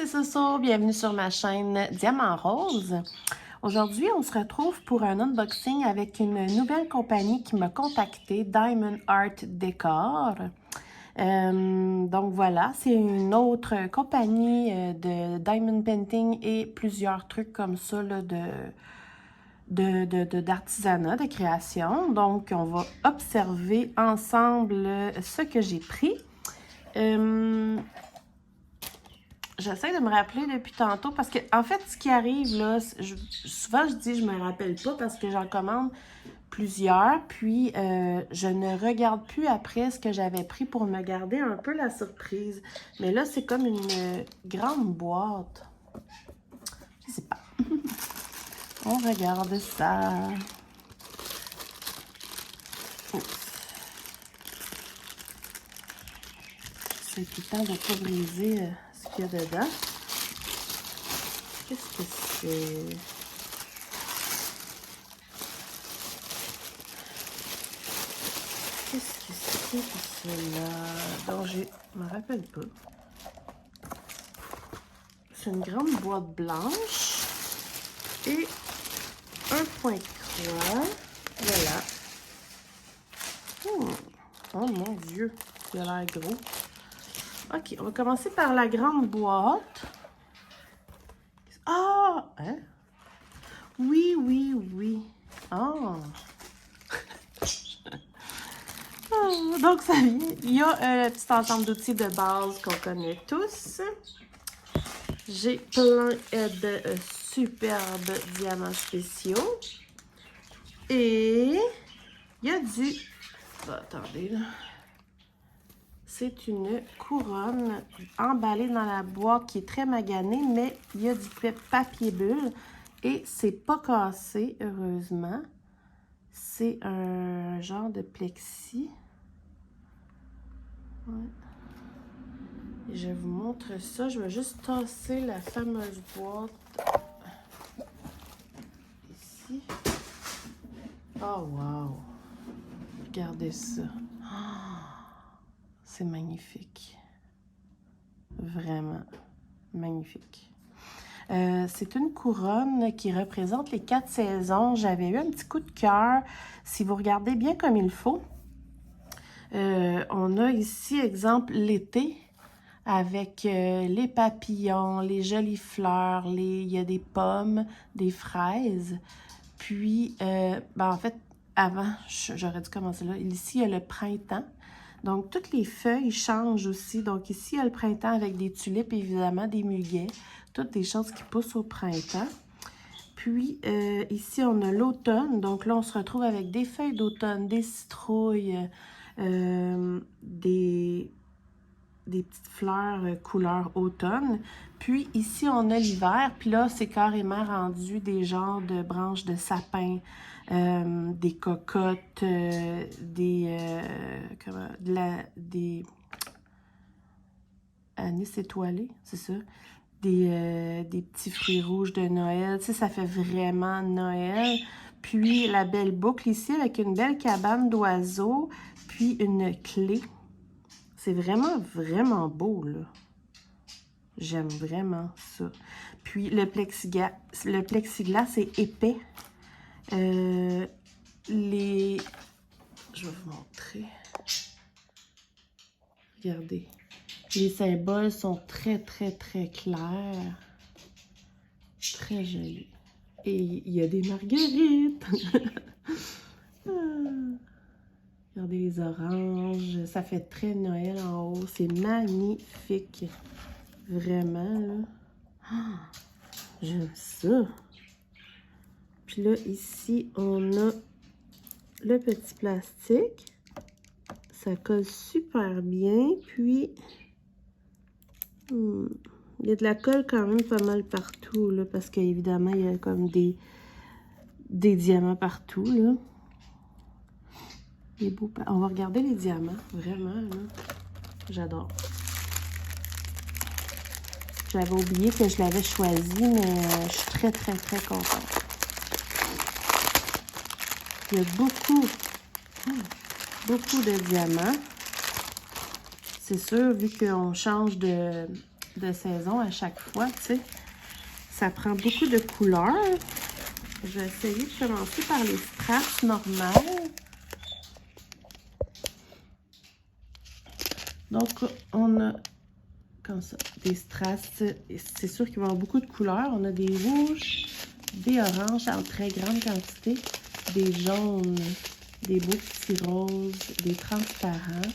c'est Soso, bienvenue sur ma chaîne Diamant Rose. Aujourd'hui, on se retrouve pour un unboxing avec une nouvelle compagnie qui m'a contacté, Diamond Art Decor. Donc voilà, c'est une autre compagnie de diamond painting et plusieurs trucs comme ça là, d'artisanat, de création. Donc, on va observer ensemble ce que j'ai pris. J'essaie de me rappeler depuis tantôt parce que, en fait, ce qui arrive là, souvent je dis je me rappelle pas parce que j'en commande plusieurs, puis je ne regarde plus après ce que j'avais pris pour me garder un peu la surprise. Mais là, c'est comme une grande boîte. Je sais pas. On regarde ça. C'est tout le temps de ne pas briser ce qu'il y a dedans. Qu'est-ce que c'est? Qu'est-ce que c'est que cela? Donc, je me rappelle pas. C'est une grande boîte blanche et un point croix. Voilà. Oh mon Dieu, il a l'air gros. Ok, on va commencer par la grande boîte. Ah! Hein? Oui, oui, oui. Ah! Donc, ça vient. Il y a un petit ensemble d'outils de base qu'on connaît tous. J'ai plein de superbes diamants spéciaux. Et il y a du... Oh, attendez, là. C'est une couronne emballée dans la boîte qui est très maganée, mais il y a du papier bulle et c'est pas cassé, heureusement. C'est un genre de plexi. Ouais. Et je vous montre ça. Je vais juste tasser la fameuse boîte ici. Oh, wow! Regardez ça. C'est magnifique. Vraiment magnifique. C'est une couronne qui représente les 4 saisons. J'avais eu un petit coup de cœur. Si vous regardez bien comme il faut, on a ici, exemple, l'été avec les papillons, les jolies fleurs, il y a des pommes, des fraises. Puis, en fait, avant, j'aurais dû commencer là. Ici, il y a le printemps. Donc, toutes les feuilles changent aussi. Donc, ici, il y a le printemps avec des tulipes, évidemment, des muguets. Toutes des choses qui poussent au printemps. Puis, ici, on a l'automne. Donc, là, on se retrouve avec des feuilles d'automne, des citrouilles, des petites fleurs couleur automne. Puis, ici, on a l'hiver. Puis là, c'est carrément rendu des genres de branches de sapin, des cocottes, des anis étoilés, c'est ça? Des petits fruits rouges de Noël. Tu sais, ça fait vraiment Noël. Puis, la belle boucle ici avec une belle cabane d'oiseaux, puis une clé. C'est vraiment, vraiment beau, là. J'aime vraiment ça. Puis, le plexiglas est épais. Je vais vous montrer. Regardez. Les symboles sont très, très, très clairs. Très jolis. Et il y a des marguerites. Regardez les oranges. Ça fait très Noël en haut. C'est magnifique. Vraiment, là. J'aime ça. Puis là, ici, on a le petit plastique. Ça colle super bien. Puis, il y a de la colle quand même pas mal partout, là, parce qu'évidemment, il y a comme des diamants partout, là. Il est beau. On va regarder les diamants, vraiment, là. J'adore. J'avais oublié que je l'avais choisi, mais je suis très, très, très contente. Il y a beaucoup de diamants. C'est sûr, vu qu'on change de de saison à chaque fois, tu sais. Ça prend beaucoup de couleurs. Je vais essayer de commencer par les strass normales. Donc, on a comme ça, des strass. C'est sûr qu'il va y avoir beaucoup de couleurs. On a des rouges, des oranges en très grande quantité, des jaunes, des beaux petits roses, des transparents,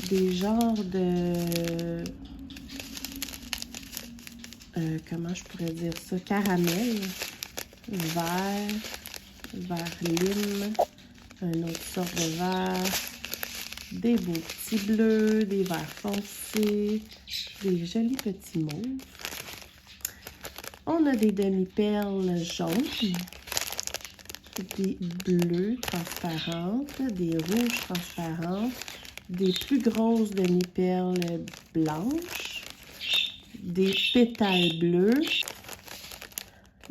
des genres de... comment je pourrais dire ça? Caramel, vert, vert lime, une autre sorte de vert, des beaux petits bleus, des verts foncés, des jolis petits mauves. On a des demi-perles jaunes, des bleus transparentes, des rouges transparentes, des plus grosses demi-perles blanches, des pétales bleus,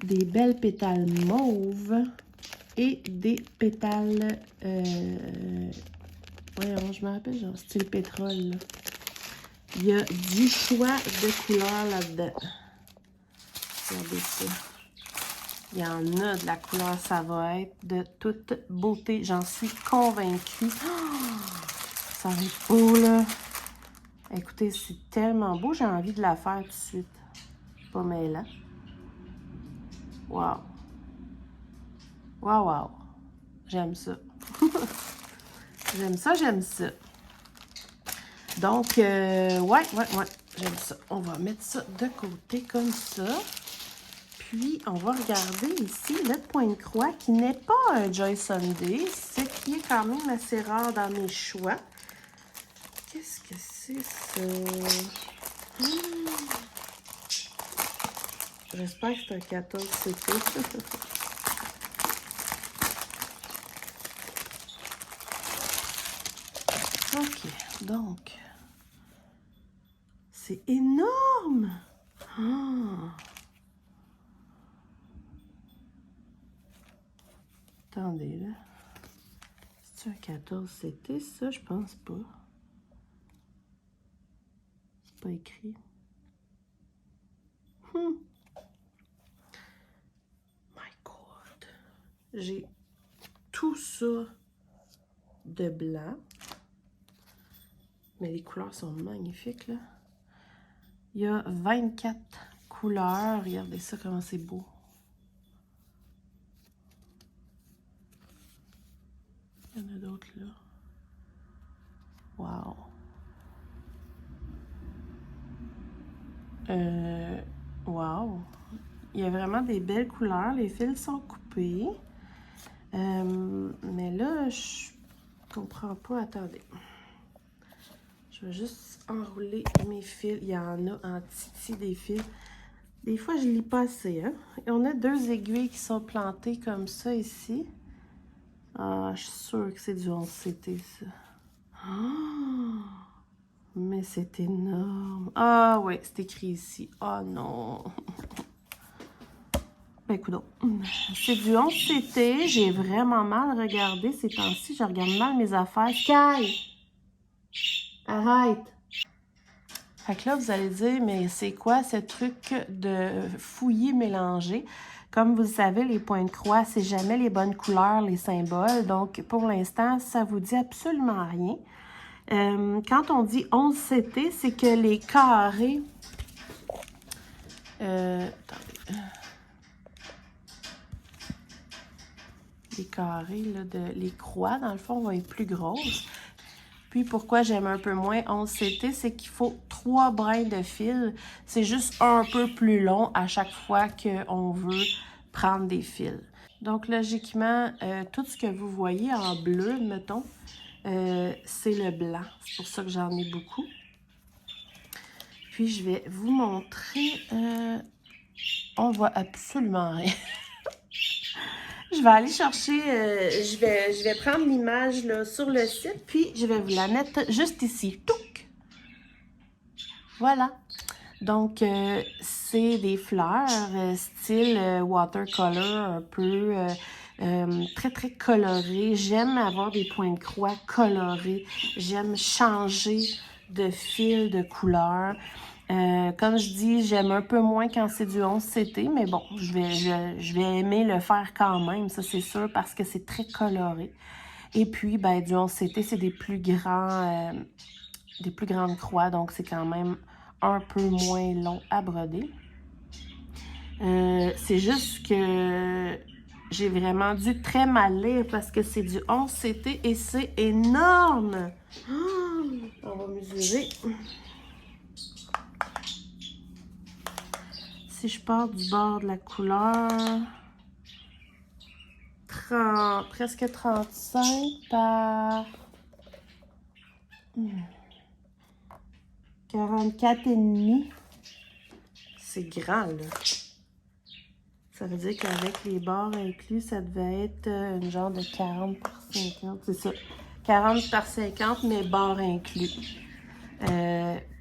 des belles pétales mauves et des pétales, voyons, je me rappelle, genre style pétrole, là. Il y a du choix de couleurs là-dedans. Regardez ça. Il y en a de la couleur, ça va être de toute beauté. J'en suis convaincue. Oh, ça va être beau, là. Écoutez, c'est tellement beau, j'ai envie de la faire tout de suite. Pas mêlant. Wow. Wow, wow. J'aime ça. J'aime ça, j'aime ça. Donc, ouais, j'aime ça. On va mettre ça de côté comme ça. Puis, on va regarder ici le point de croix qui n'est pas un Joy Sunday, ce qui est quand même assez rare dans mes choix. Qu'est-ce que c'est ça? J'espère que c'est un 14 CT. OK, donc, c'est énorme! Oh. Attendez, là. C'est un 14 CT, ça? Je pense pas. C'est pas écrit. My God! J'ai tout ça de blanc. Mais les couleurs sont magnifiques, là. Il y a 24 couleurs. Regardez ça, comment c'est beau. Il y en a d'autres, là. Wow! Wow! Il y a vraiment des belles couleurs. Les fils sont coupés. Mais là, je comprends pas. Attendez. Je vais juste enrouler mes fils. Il y en a en titi des fils. Des fois, je lis pas assez, hein? Et on a 2 aiguilles qui sont plantées comme ça ici. Ah, je suis sûre que c'est du 11 CT, ça. Oh, mais c'est énorme. Ah, ouais, c'est écrit ici. Oh non! Ben, écoute, c'est du 11 CT. J'ai vraiment mal regardé ces temps-ci. Je regarde mal mes affaires. Sky! Arrête! Fait que là, vous allez dire, mais c'est quoi ce truc de fouiller mélanger? Comme vous le savez, les points de croix, c'est jamais les bonnes couleurs, les symboles. Donc, pour l'instant, ça vous dit absolument rien. Quand on dit 11 CT, c'est que les carrés... attendez. Les carrés, là, les croix, dans le fond, vont être plus grosses. Puis, pourquoi j'aime un peu moins 11 CT, c'est qu'il faut 3 brins de fil. C'est juste un peu plus long à chaque fois qu'on veut prendre des fils. Donc, logiquement, tout ce que vous voyez en bleu, mettons, c'est le blanc. C'est pour ça que j'en ai beaucoup. Puis, je vais vous montrer... on voit absolument rien. Je vais aller chercher, je vais prendre l'image là sur le site, puis je vais vous la mettre juste ici. Touc! Voilà. Donc, c'est des fleurs style watercolor, un peu très, très coloré. J'aime avoir des points de croix colorés. J'aime changer de fil, de couleur. Comme je dis, j'aime un peu moins quand c'est du 11CT, mais bon, je vais aimer le faire quand même, ça c'est sûr, parce que c'est très coloré. Et puis, ben, du 11CT, c'est des plus grandes croix, donc c'est quand même un peu moins long à broder. C'est juste que j'ai vraiment dû très mal lire parce que c'est du 11CT et c'est énorme! On va mesurer. Si je pars du bord de la couleur, presque 35 par 44,5. C'est grand, là. Ça veut dire qu'avec les bords inclus, ça devait être une genre de 40 par 50. C'est ça. 40 par 50, mais bords inclus.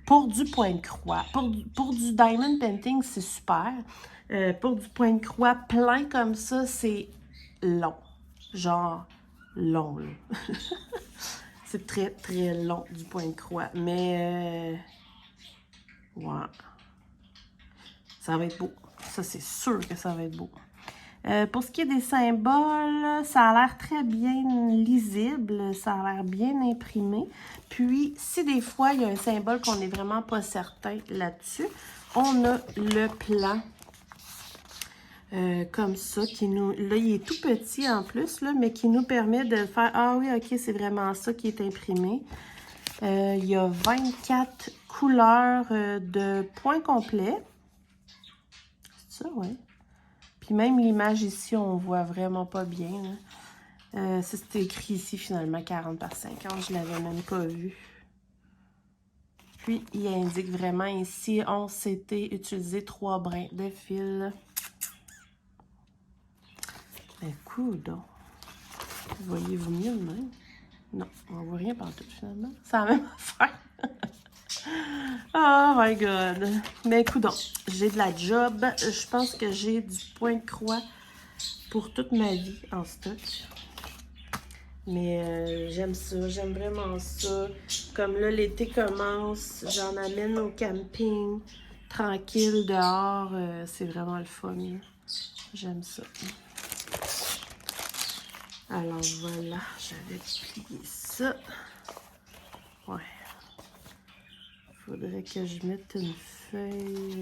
Pour du point de croix, pour du diamond painting, c'est super. Pour du point de croix plein comme ça, c'est long. Genre long, là. C'est très, très long du point de croix. Mais, ouais. Ça va être beau. Ça, c'est sûr que ça va être beau. Pour ce qui est des symboles, ça a l'air très bien lisible, ça a l'air bien imprimé. Puis, si des fois, il y a un symbole qu'on n'est vraiment pas certain là-dessus, on a le plan comme ça, qui nous... Là, il est tout petit en plus, là, mais qui nous permet de faire « Ah oui, ok, c'est vraiment ça qui est imprimé. » Il y a 24 couleurs de points complets. C'est ça, oui. Puis même l'image ici, on voit vraiment pas bien. C'est écrit ici finalement 40 par 50. Je l'avais même pas vu. Puis il indique vraiment ici 11CT, utiliser 3 brins de fil. Ben coudonc. Voyez-vous mieux même? Non, on voit rien partout finalement. C'est la même affaire. Oh my god. Mais coudonc, j'ai de la job. Je pense que j'ai du point de croix pour toute ma vie en stock. Mais j'aime ça, j'aime vraiment ça. Comme là, l'été commence, j'en amène au camping, tranquille, dehors. C'est vraiment le fun. J'aime ça. Alors voilà, j'avais plié ça. Ouais. Faudrait que je mette une feuille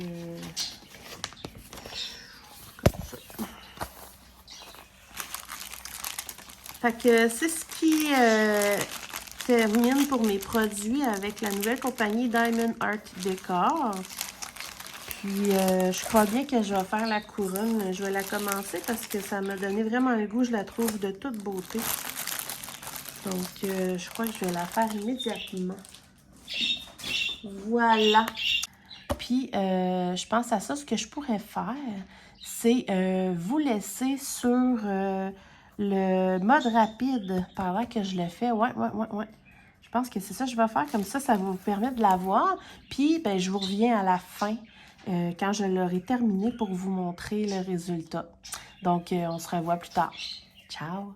comme ça. Fait que c'est ce qui termine pour mes produits avec la nouvelle compagnie Diamond Art Decor. Puis je crois bien que je vais faire la couronne. Je vais la commencer parce que ça m'a donné vraiment le goût. Je la trouve de toute beauté. Donc je crois que je vais la faire immédiatement. Voilà. Puis je pense à ça. Ce que je pourrais faire, c'est vous laisser sur le mode rapide pendant que je le fais. Ouais. Je pense que c'est ça que je vais faire. Comme ça va vous permettre de la voir. Puis, ben, je vous reviens à la fin quand je l'aurai terminé pour vous montrer le résultat. Donc, on se revoit plus tard. Ciao!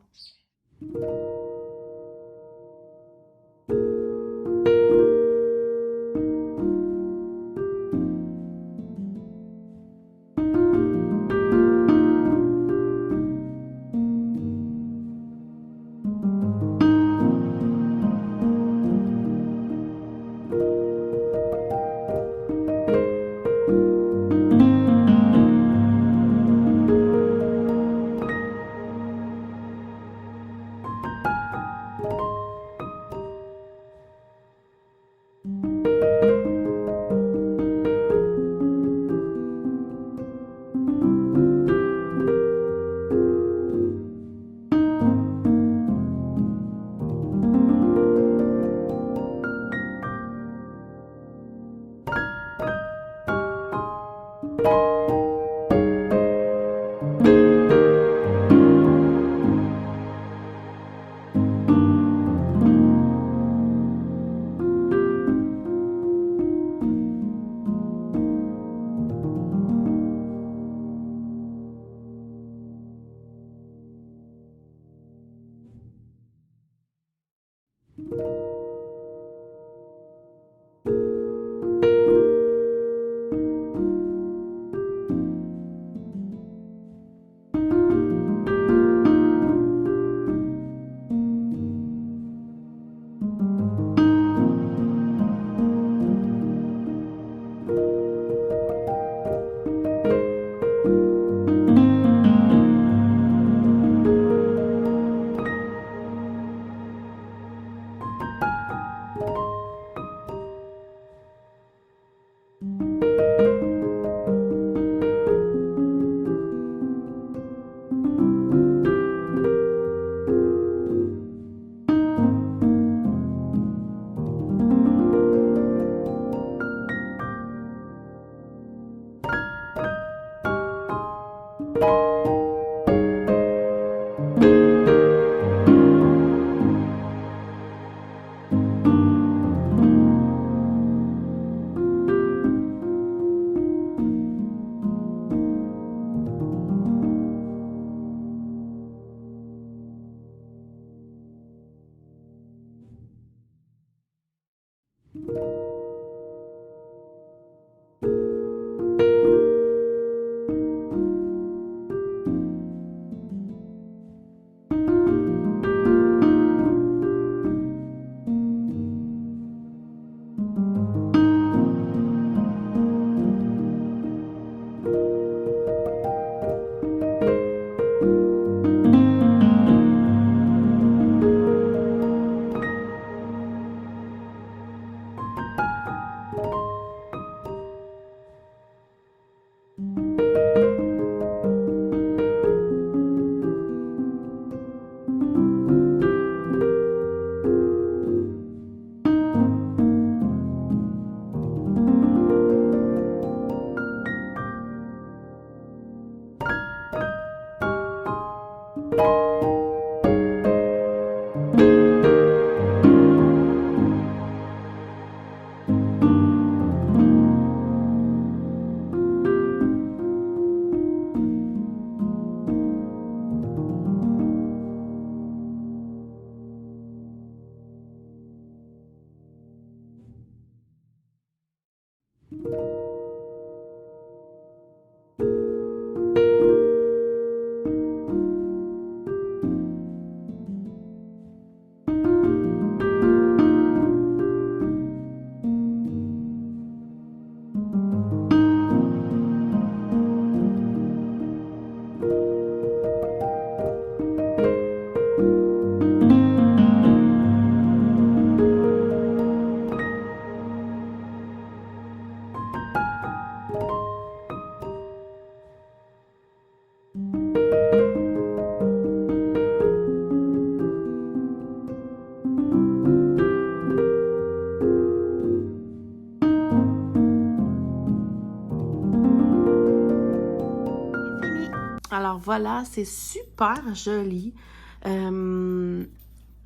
voilà, c'est super joli.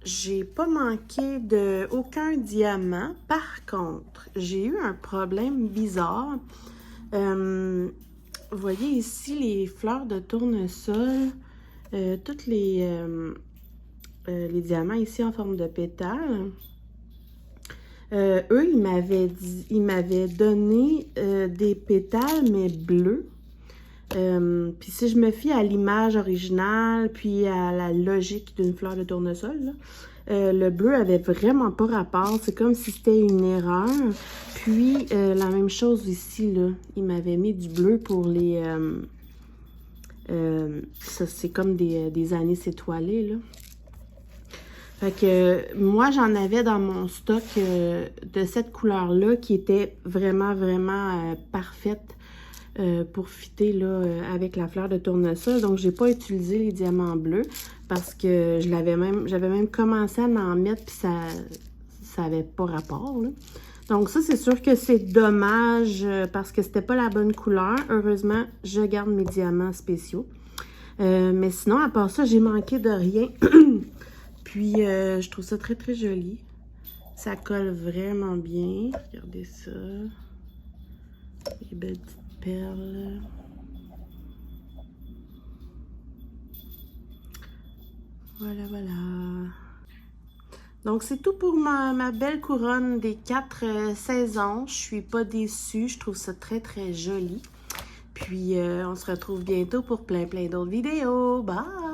J'ai pas manqué de aucun diamant. Par contre, j'ai eu un problème bizarre. Vous voyez ici les fleurs de tournesol, toutes les diamants ici en forme de pétales. Eux, ils m'avaient donné des pétales, mais bleus. Puis si je me fie à l'image originale, puis à la logique d'une fleur de tournesol, là, le bleu avait vraiment pas rapport. C'est comme si c'était une erreur. Puis la même chose ici, là. Il m'avait mis du bleu pour les... ça, c'est comme des anis étoilés, là. Fait que moi, j'en avais dans mon stock de cette couleur-là qui était vraiment, vraiment parfaite pour fitter là, avec la fleur de tournesol. Donc, j'ai pas utilisé les diamants bleus parce que j'avais même commencé à en mettre puis ça avait pas rapport, là. Donc, ça, c'est sûr que c'est dommage parce que c'était pas la bonne couleur. Heureusement, je garde mes diamants spéciaux. Mais sinon, à part ça, j'ai manqué de rien. Puis, je trouve ça très, très joli. Ça colle vraiment bien. Regardez ça. Les belles petites perles. Voilà, voilà. Donc, c'est tout pour ma belle couronne des 4 saisons. Je suis pas déçue. Je trouve ça très, très joli. Puis, on se retrouve bientôt pour plein d'autres vidéos. Bye!